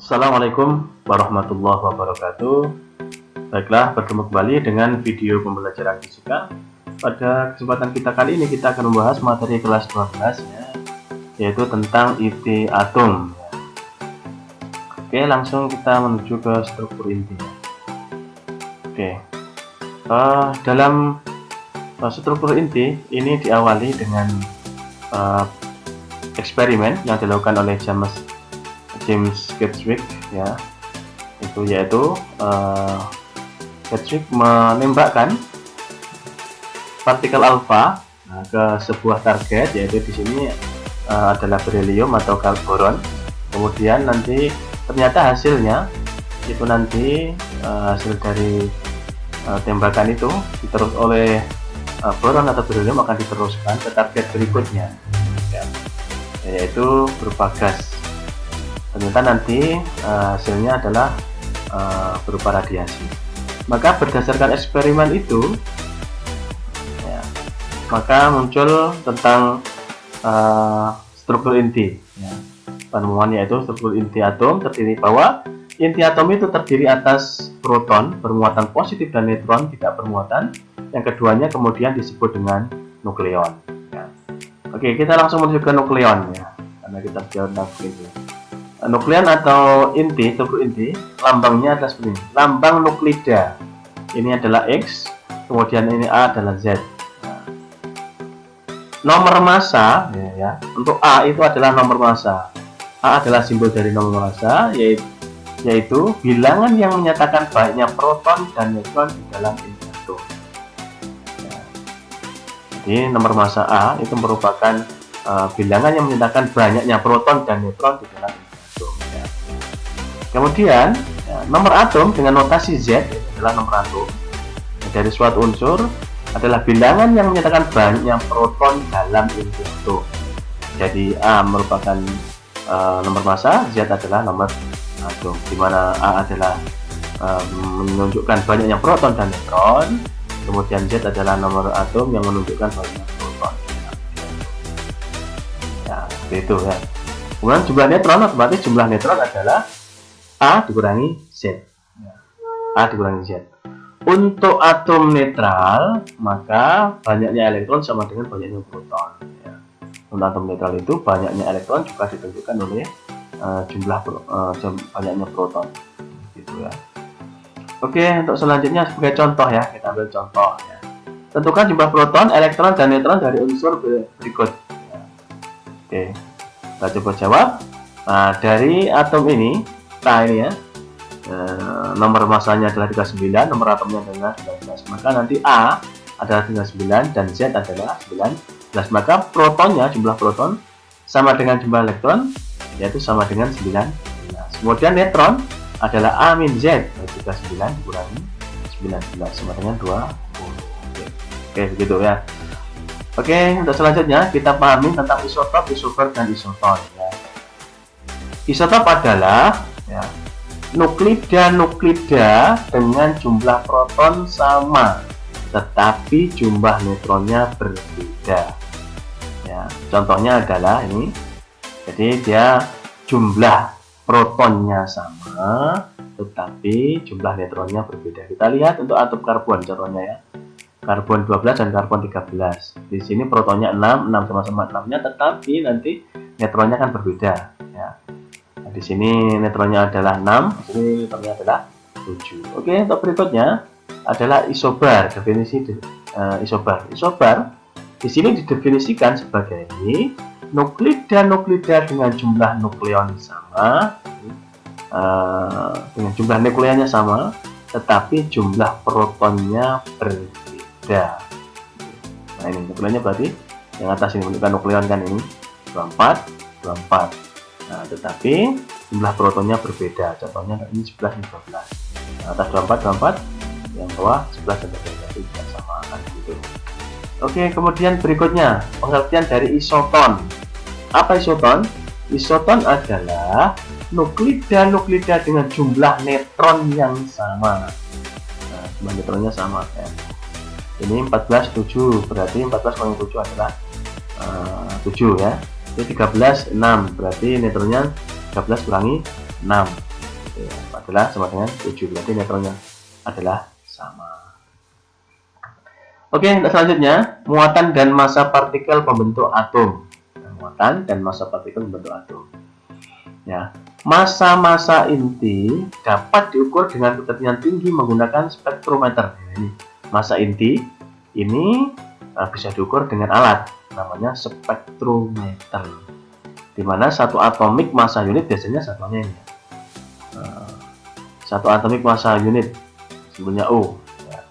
Assalamualaikum warahmatullahi wabarakatuh. Baiklah, bertemu kembali dengan video pembelajaran fisika. Pada kesempatan kita kali ini kita akan membahas materi kelas 12 ya, yaitu tentang inti atom ya. Oke, langsung kita menuju ke struktur inti ya. Oke, dalam struktur inti ini diawali dengan eksperimen yang dilakukan oleh James Chadwick ya, yaitu Chadwick menembakkan partikel alfa ke sebuah target, yaitu di sini adalah berhelium atau boron. Kemudian nanti ternyata hasilnya itu nanti hasil dari tembakan itu diterus oleh boron atau berhelium akan diteruskan ke target berikutnya ya, yaitu berupa gas. Ternyata nanti hasilnya adalah berupa radiasi. Maka berdasarkan eksperimen itu ya, maka muncul tentang struktur inti ya. Penemuan yaitu struktur inti atom terdiri bahwa inti atom itu terdiri atas proton bermuatan positif dan neutron tidak bermuatan. Yang keduanya kemudian disebut dengan nukleon ya. Oke, kita langsung menuju ke nukleon ya, karena kita bicara tentang itu. Nukleon atau inti, struktur inti, lambangnya adalah seperti ini. Lambang nuklida ini adalah X, kemudian ini A adalah Z. Nah, nomor massa ya, untuk A itu adalah nomor massa. A adalah simbol dari nomor massa, yaitu bilangan yang menyatakan banyaknya proton dan neutron di dalam inti atom. Ya. Jadi nomor massa A itu merupakan bilangan yang menyatakan banyaknya proton dan neutron di dalam inti atom. Ya. Kemudian nomor atom dengan notasi Z adalah nomor atom dari suatu unsur adalah bilangan yang menyatakan banyaknya proton dalam inti atom. Jadi A merupakan nomor massa, Z adalah nomor atom, di mana A adalah menunjukkan banyaknya proton dan neutron, kemudian Z adalah nomor atom yang menunjukkan banyaknya proton. Ya, seperti itu ya. Kemudian jumlah neutron, otomatis jumlah neutron adalah A dikurangi Z. A dikurangi Z. Untuk atom netral, maka banyaknya elektron sama dengan banyaknya proton. Ya. Untuk atom netral itu banyaknya elektron juga ditentukan oleh banyaknya proton. Gitu ya. Oke, untuk selanjutnya sebagai contoh ya, kita ambil contoh ya. Tentukan jumlah proton, elektron, dan neutron dari unsur berikut. Ya. Oke, kita coba jawab. Nah, dari atom ini, ini ya, nomor massanya adalah 39, nomor atomnya adalah 19. Maka nanti A adalah 39 dan Z adalah 19. Maka protonnya, jumlah proton sama dengan jumlah elektron, yaitu sama dengan 19. Kemudian neutron adalah A min Z, 39 dikurangi 19 sama dengan 20. Oke, begitu ya. Oke, untuk selanjutnya kita pahami tentang isotop, isober, dan isoton ya. Isotop adalah ya, nuklida dengan jumlah proton sama tetapi jumlah neutronnya berbeda ya. Contohnya adalah ini, jadi dia jumlah protonnya sama tetapi jumlah neutronnya berbeda. Kita lihat untuk atom karbon contohnya ya, karbon 12 dan karbon 13. Di sini protonnya 6 sama-sama 6-nya, tetapi nanti neutronnya kan berbeda ya. Di sini neutronnya adalah 6, di sini neutronnya adalah 7. Oke, untuk berikutnya adalah isobar. Definisi isobar. Isobar di sini didefinisikan sebagai nuklida dengan jumlah nukleon sama, dengan jumlah nukleonnya sama, tetapi jumlah protonnya berbeda. Nah, ini nukleonnya berarti yang atas ini menunjukkan nukleon kan, ini 24. Nah, tetapi jumlah protonnya berbeda. Contohnya ini 11 dan 12. Yang atas 24, yang bawah 11 dan 12, itu tidak sama kan gitu. Oke, kemudian berikutnya pengertian dari isoton. Apa isoton? Isoton adalah nuklida dengan jumlah neutron yang sama. Nah, jumlah neutronnya sama ya. Ini 14, 7, berarti 14 kurang 7 adalah 7 ya. Jadi 13, 6, berarti neutronnya 13 kurangi 6. ya, adalah sama dengan 7, berarti neutronnya adalah sama. Oke, untuk selanjutnya, muatan dan massa partikel pembentuk atom. Muatan dan massa partikel pembentuk atom. Ya, massa-massa inti dapat diukur dengan ketertiban tinggi menggunakan spektrometer. Ini massa inti ini bisa diukur dengan alat namanya spektrometer, di mana satu atomik massa unit biasanya satuannya ini. Satu atomik massa unit simbolnya O. Ya.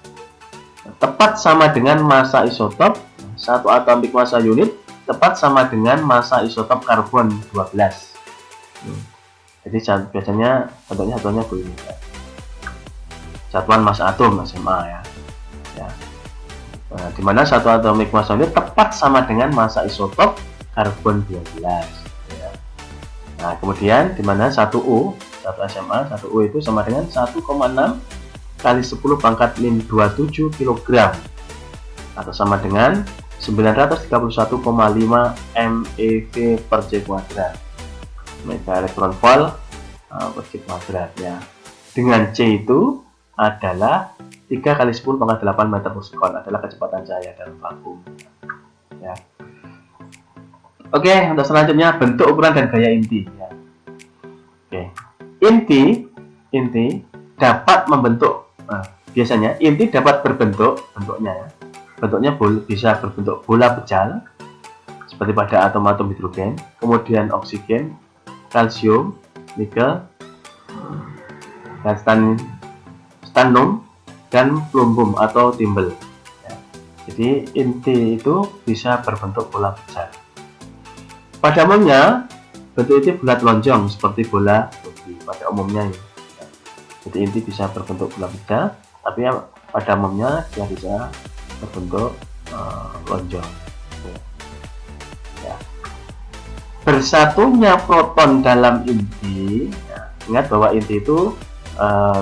Tepat sama dengan massa isotop. Satu atomik massa unit tepat sama dengan massa isotop karbon 12. Jadi biasanya bentuknya satuannya begini ya. Satuan massa atom SMA ya. Nah, di mana satu atomik massa unit tepat sama dengan massa isotop karbon 12 ya. Nah, kemudian di mana 1U, 1 SMA, 1U itu sama dengan 1,6 kali 10 pangkat min 27 kg atau sama dengan 931,5 MeV per J kuadrat, mega elektron volt per J kuadrat ya. Dengan C itu adalah 3 kali 10 pangkat 8 meter per sekon, adalah kecepatan cahaya dalam vakum ya. Oke, untuk selanjutnya bentuk, ukuran, dan gaya inti ya. Oke. Inti dapat membentuk, biasanya inti dapat bentuknya ya. Bentuknya bisa berbentuk bola pejal seperti pada atom-atom hidrogen, kemudian oksigen, kalsium, nikel, dan stannum, dan plumbum atau timbel ya. Jadi inti itu bisa berbentuk bola pejal. Pada umumnya bentuk inti bulat lonjong seperti bola rugby pada umumnya ya. Jadi inti bisa berbentuk bola pejal, tapi ya, pada umumnya dia bisa berbentuk lonjong ya. Bersatunya proton dalam inti ya. Ingat bahwa inti itu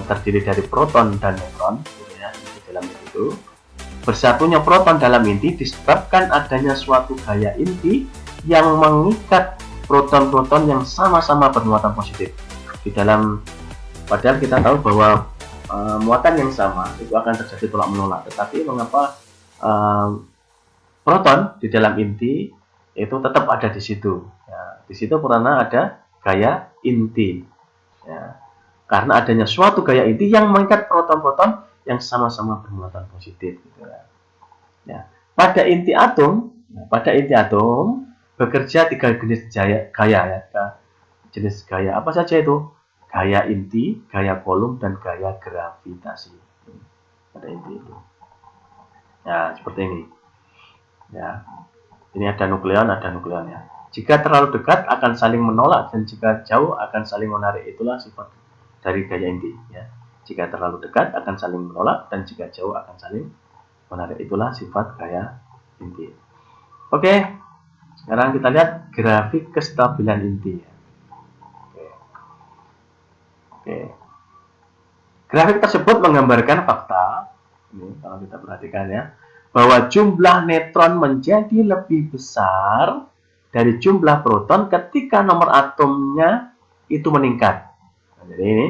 terdiri dari proton dan neutron ya, di dalam itu. Bersatunya proton dalam inti disebabkan adanya suatu gaya inti yang mengikat proton-proton yang sama-sama bermuatan positif di dalam. Padahal kita tahu bahwa muatan yang sama itu akan terjadi tolak menolak, tetapi mengapa proton di dalam inti itu tetap ada di situ ya, di situ karena ada gaya inti ya. Karena adanya suatu gaya inti yang mengikat proton-proton yang sama-sama bermuatan positif gitu ya. Ya. Pada inti atom bekerja 3 jenis gaya ya. Jenis gaya apa saja itu? Gaya inti, gaya kolom, dan gaya gravitasi. Pada inti itu. Ya, seperti ini. Ya. Ini ada nukleon ya. Jika terlalu dekat akan saling menolak, dan jika jauh akan saling menarik. Itulah sifat dari gaya inti ya. Jika terlalu dekat akan saling menolak, dan jika jauh akan saling menarik. Itulah sifat gaya inti. Oke, sekarang kita lihat grafik kestabilan inti ya. Oke. Grafik tersebut menggambarkan fakta ini, kalau kita perhatikan ya, bahwa jumlah neutron menjadi lebih besar dari jumlah proton ketika nomor atomnya itu meningkat. Jadi ini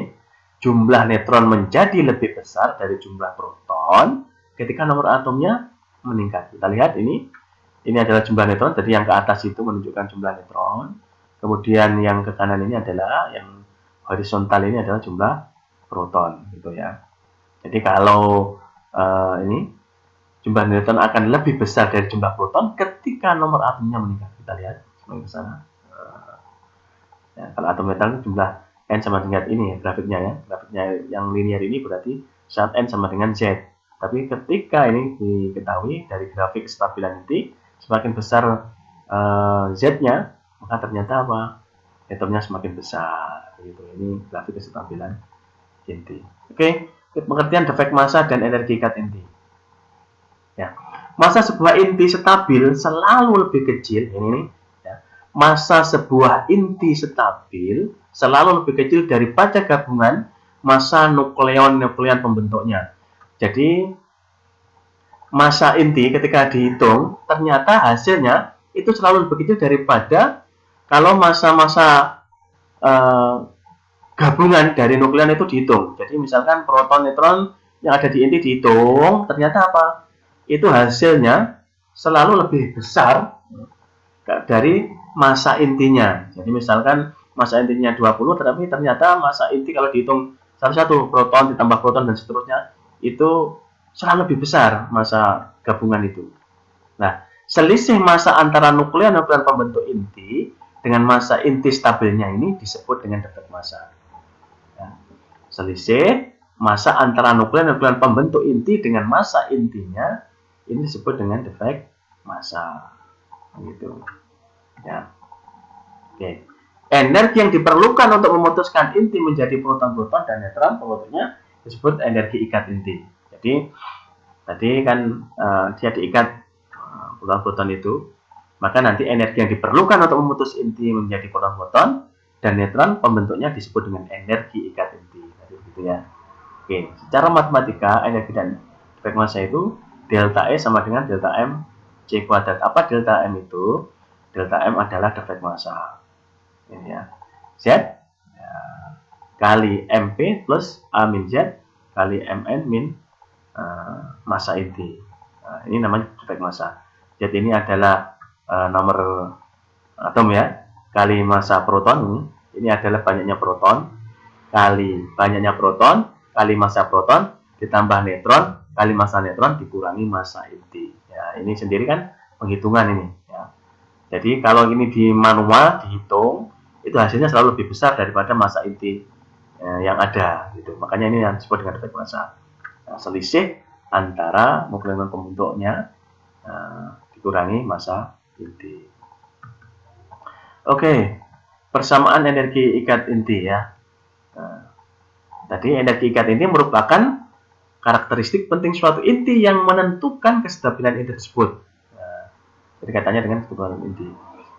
jumlah neutron menjadi lebih besar dari jumlah proton ketika nomor atomnya meningkat. Kita lihat ini adalah jumlah neutron. Jadi yang ke atas itu menunjukkan jumlah neutron. Kemudian yang ke kanan ini adalah yang horizontal, ini adalah jumlah proton gitu ya. Jadi kalau ini jumlah neutron akan lebih besar dari jumlah proton ketika nomor atomnya meningkat. Kita lihat semakin ke sana. Ya, kalau atom metal jumlah N sama dengan ini ya, grafiknya ya. Grafiknya yang linear ini berarti saat N sama dengan Z. Tapi ketika ini diketahui dari grafik kestabilan inti, semakin besar Z-nya, maka ternyata apa? Atomnya semakin besar. Gitu. Ini grafik kestabilan inti. Oke, pengertian defek massa dan energi ikat inti. Ya. Massa sebuah inti stabil selalu lebih kecil. Ini nih. Ya. Massa sebuah inti stabil selalu lebih kecil daripada gabungan massa nukleon pembentuknya. Jadi massa inti ketika dihitung ternyata hasilnya itu selalu lebih kecil daripada kalau massa-massa gabungan dari nukleon itu dihitung. Jadi misalkan proton, neutron yang ada di inti dihitung, ternyata apa? Itu hasilnya selalu lebih besar dari masa intinya. Jadi misalkan masa intinya 20, tetapi ternyata masa inti kalau dihitung satu-satu, proton ditambah proton dan seterusnya, itu selalu lebih besar masa gabungan itu. Nah, selisih masa antara nukleon pembentuk inti dengan masa inti stabilnya ini disebut dengan defek massa. Ya. Selisih masa antara nukleon pembentuk inti dengan masa intinya ini disebut dengan defek massa. Gitu. Ya. Oke. Energi yang diperlukan untuk memutuskan inti menjadi proton-proton dan neutron pembentuknya disebut energi ikat inti. Jadi tadi kan dia diikat proton-proton itu, maka nanti energi yang diperlukan untuk memutus inti menjadi proton-proton dan neutron pembentuknya disebut dengan energi ikat inti. Jadi begitu ya. Oke, secara matematika energi dan defek massa itu delta E sama dengan delta M C kuadrat. Apa delta M itu? Delta M adalah defek massa. Ini ya. Z ya, kali MP plus A min Z kali MN min massa inti. Nah, ini namanya defek massa. Z ini adalah nomor atom ya, kali massa proton. Ini adalah banyaknya proton kali banyaknya proton kali massa proton ditambah neutron kali massa neutron dikurangi massa inti. Ya, ini sendiri kan penghitungan ini ya. Jadi kalau ini di manual dihitung, itu hasilnya selalu lebih besar daripada massa inti yang ada gitu. Makanya ini yang disebut dengan defek massa. Nah, selisih antara nukleon pembentuknya dikurangi massa inti. Oke, persamaan energi ikat inti ya. Tadi energi ikat inti merupakan karakteristik penting suatu inti yang menentukan kestabilan inti tersebut. Jadi katanya dengan kestabilan inti.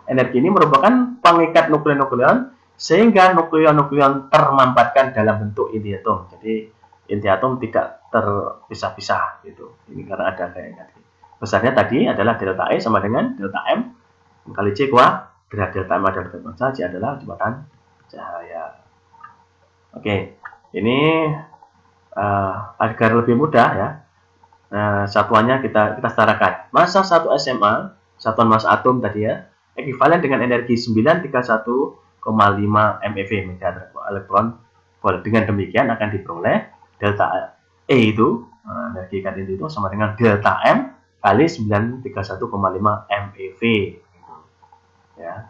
Energi ini merupakan pengikat nukleon-nukleon sehingga nukleon-nukleon termampatkan dalam bentuk inti atom. Jadi inti atom tidak terpisah-pisah gitu. Ini karena ada kayak tadi. Besarnya tadi adalah delta E sama dengan delta M kali C kuadrat. Delta M adalah defek massa, C adalah kecepatan cahaya. Oke, ini agar lebih mudah ya. Satuannya kita setarakan. Massa 1 SMA, satuan massa atom tadi ya, ekuivalen dengan energi 931,5 MeV megawatt elektron volt. Dengan demikian akan diperoleh delta E itu energi ikat inti itu sama dengan delta M kali 931,5 MeV. Ya.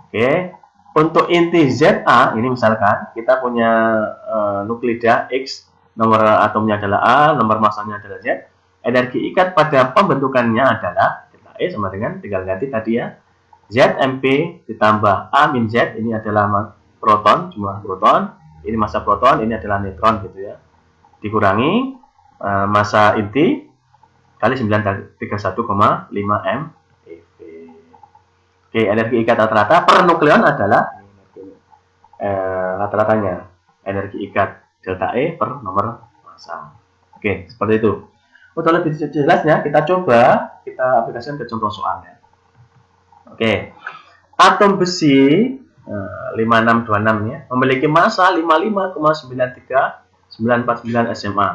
Oke, untuk inti Za ini misalkan kita punya nuklida X, nomor atomnya adalah A, nomor masanya adalah Z. Energi ikat pada pembentukannya adalah delta E sama dengan tinggal ganti tadi ya. ZMP ditambah A min Z, ini adalah proton, jumlah proton, ini massa proton, ini adalah neutron gitu ya. Dikurangi massa inti kali 931,5 MeV. Oke, energi ikat rata-rata per nukleon adalah rata-ratanya energi ikat delta E per nomor massa. Oke, seperti itu. Untuk lebih jelasnya kita coba kita aplikasikan ke contoh soalnya. Oke, atom besi 5626 ya memiliki massa 55,93949 SMA.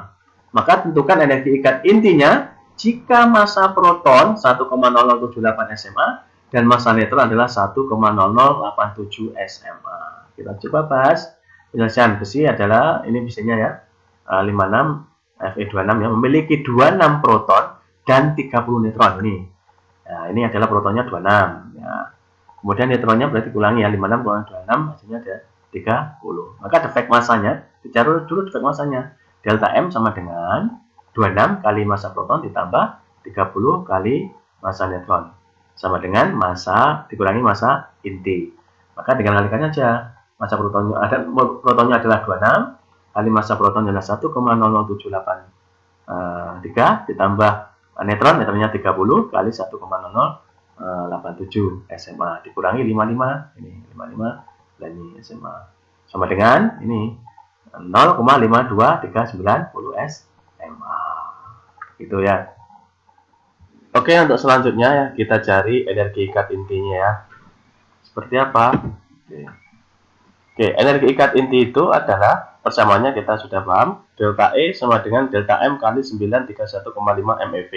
Maka tentukan energi ikat intinya jika massa proton 1,0078 SMA dan massa neutron adalah 1,0087 SMA. Kita coba bahas penyelesaian. Besi adalah ini besinya ya 56 Fe26 ya memiliki 26 proton dan 30 neutron ini. Nah, ini adalah protonnya 26 ya. Kemudian neutronnya berarti kurangi ya 56 kurang 26 hasilnya ada 30. Maka defek massanya dicari dulu defek massanya. Delta M sama dengan 26 kali massa proton ditambah 30 kali massa neutron. Sama dengan massa dikurangi massa inti. Maka tinggal kalikan saja. Massa protonnya adalah 26 kali massa proton adalah 1,0078 ditambah neutronnya 30 kali 1,0087 SMA dikurangi 55 ini 55 dan ini SMA sama dengan ini 0,52390 SMA gitu ya. Oke, untuk selanjutnya ya kita cari energi ikat intinya ya seperti apa. Oke. Oke, energi ikat inti itu adalah persamaannya kita sudah paham, delta E sama dengan delta M kali 931,5 MeV.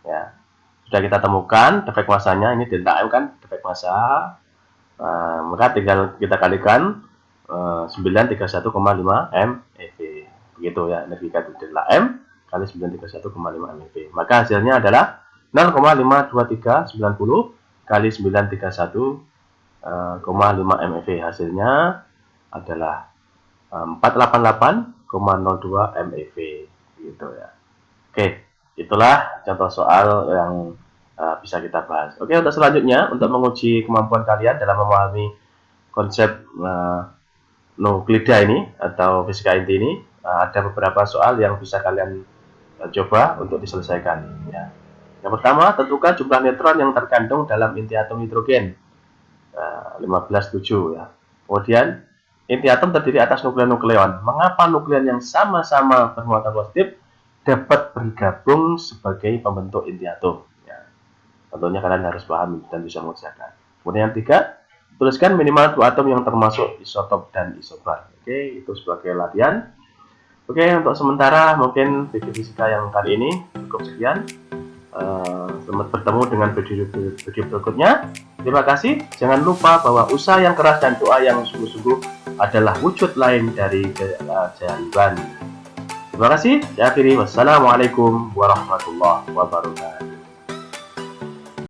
Ya, sudah kita temukan defek masanya, ini delta M kan defek massa. Maka tinggal kita kalikan 931,5 MeV. Begitu ya, energi ikat delta M kali 931,5 MeV. Maka hasilnya adalah 0,52390 kali 931,5 MeV. Hasilnya adalah 488,02 MeV gitu ya. Oke, itulah contoh soal yang bisa kita bahas. Oke, untuk selanjutnya untuk menguji kemampuan kalian dalam memahami konsep nuklida ini atau fisika inti ini, ada beberapa soal yang bisa kalian coba untuk diselesaikan ya. Yang pertama, tentukan jumlah neutron yang terkandung dalam inti atom hidrogen. 15,7 ya. Kemudian inti atom terdiri atas nukleon-nukleon. Mengapa nukleon yang sama-sama bermuatan positif dapat bergabung sebagai pembentuk inti atom? Ya. Tentunya kalian harus paham dan bisa mengerjakan. Kemudian yang ketiga, tuliskan minimal 2 atom yang termasuk isotop dan isobar. Oke, itu sebagai latihan. Oke, untuk sementara mungkin video fisika yang kali ini cukup sekian. Selamat bertemu dengan video berikutnya. Terima kasih. Jangan lupa bahwa usaha yang keras dan doa yang sungguh-sungguh adalah wujud lain dari keajaiban. Terima kasih. Saya akhiri. Wassalamualaikum warahmatullahi wabarakatuh.